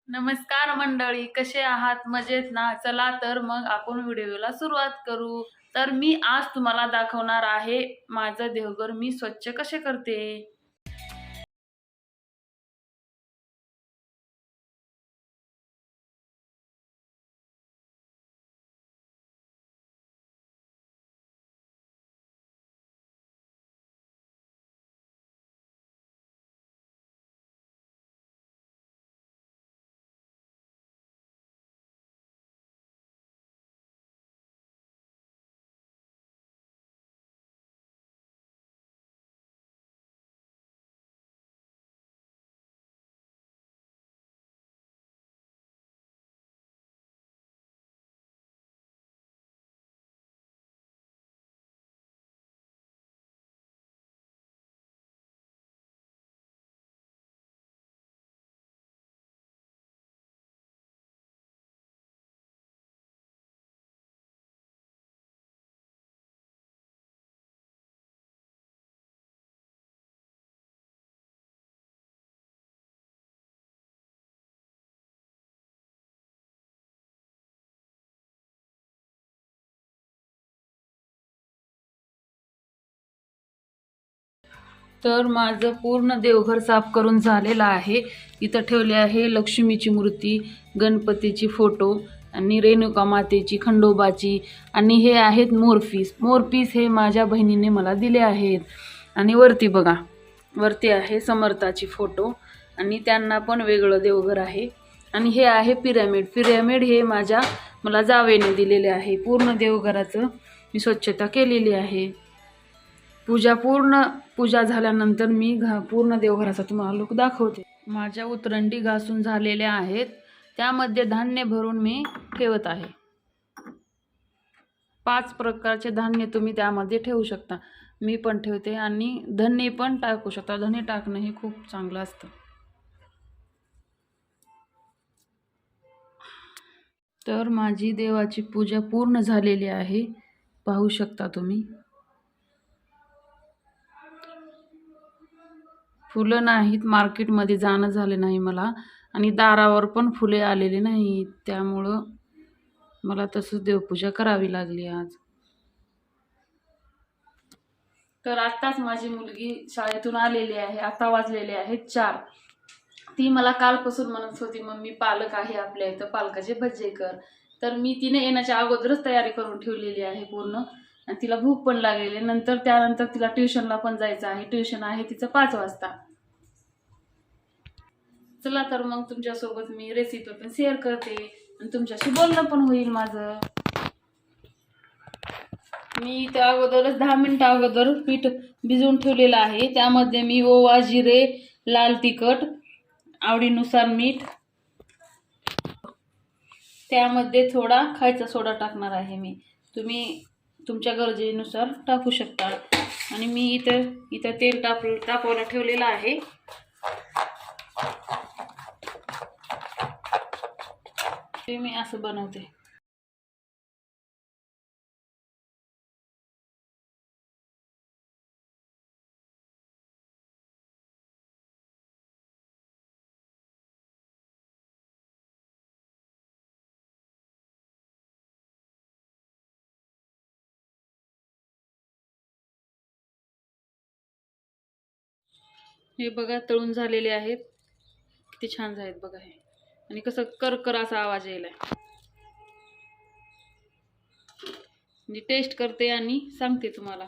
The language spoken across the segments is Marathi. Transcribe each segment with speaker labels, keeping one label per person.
Speaker 1: नमस्कार मंडळी, कसे आहात? मजेत ना? चला तर मग आपण व्हिडिओला सुरुवात करू. तर मी आज तुम्हाला दाखवणार आहे माझं देवघर मी स्वच्छ कसे करते. तर माझं पूर्ण देवघर साफ करून झालेलं आहे. इथं ठेवले आहे लक्ष्मीची मूर्ती, गणपतीची फोटो आणि रेणुका मातेची, खंडोबाची आणि हे आहेत मोरपीस. मोरपीस हे माझ्या बहिणीने मला दिले आहेत. आणि वरती बघा, वरती आहे समर्थाची फोटो आणि त्यांना पण वेगळं देवघर आहे. आणि हे आहे पिरॅमिड. पिरॅमिड हे मला जावेने दिलेले आहे. पूर्ण देवघराचं मी स्वच्छता केलेली आहे. पूजा झाल्यानंतर मी पूर्ण देवघराचा तुम्हाला लुक दाखवते. माझ्या उतरंडी घासून झालेल्या आहेत. त्यामध्ये धान्य भरून मी ठेवत आहे. 5 प्रकारचे धान्य तुम्ही त्यामध्ये ठेवू शकता. मी पण ठेवते आणि धने पण टाकू शकता. धने टाकणं हे खूप चांगलं असतं. तर माझी देवाची पूजा पूर्ण झालेली आहे, पाहू शकता तुम्ही. फुलं नाहीत, मार्केटमध्ये जाणं झालं नाही मला आणि दारावर पण फुले आलेली नाहीत, त्यामुळं मला तसंच देवपूजा करावी लागली आज. तर आत्ताच माझी मुलगी शाळेतून आलेली आहे. आता वाजलेले आहेत 4. ती मला कालपासून म्हणत होती, मम्मी पालक आहे आपल्या इथं, पालकाचे भजे कर. तर मी तिने येण्याच्या अगोदरच तयारी करून ठेवलेली आहे पूर्ण. आणि तिला भूक पण लागलेली. त्यानंतर तिला ट्युशनला पण जायचं आहे. ट्युशन आहे तिचं 5 वाजता. चला तर मग तुमच्यासोबत मी रेसिपी पण शेअर करते आणि तुमच्याशी बोलणं पण होईल माझं. मी इथं अगोदरच 10 मिनिटं अगोदर पीठ भिजवून ठेवलेलं आहे. त्यामध्ये मी ओवा, जिरे, लाल तिखट, आवडीनुसार मीठ, त्यामध्ये थोडा खायचा सोडा टाकणार आहे मी. तुम्ही तुमच्या गरजेनुसार टाकू शकता. आणि मी इथं तेल तापवायला ठेवलेलं आहे. ते मी असं बनवते. हे बघा, तळून झालेले आहेत. किती छान झालेत बघा हे. आणि कसं करकर असा आवाज यायलाय. मी टेस्ट करते आणि सांगते तुम्हाला.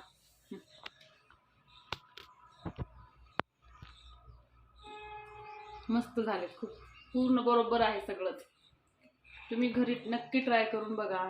Speaker 1: मस्त झाले, खूप पूर्ण बरोबर आहे सगळंच. तुम्ही घरी नक्की ट्राय करून बघा.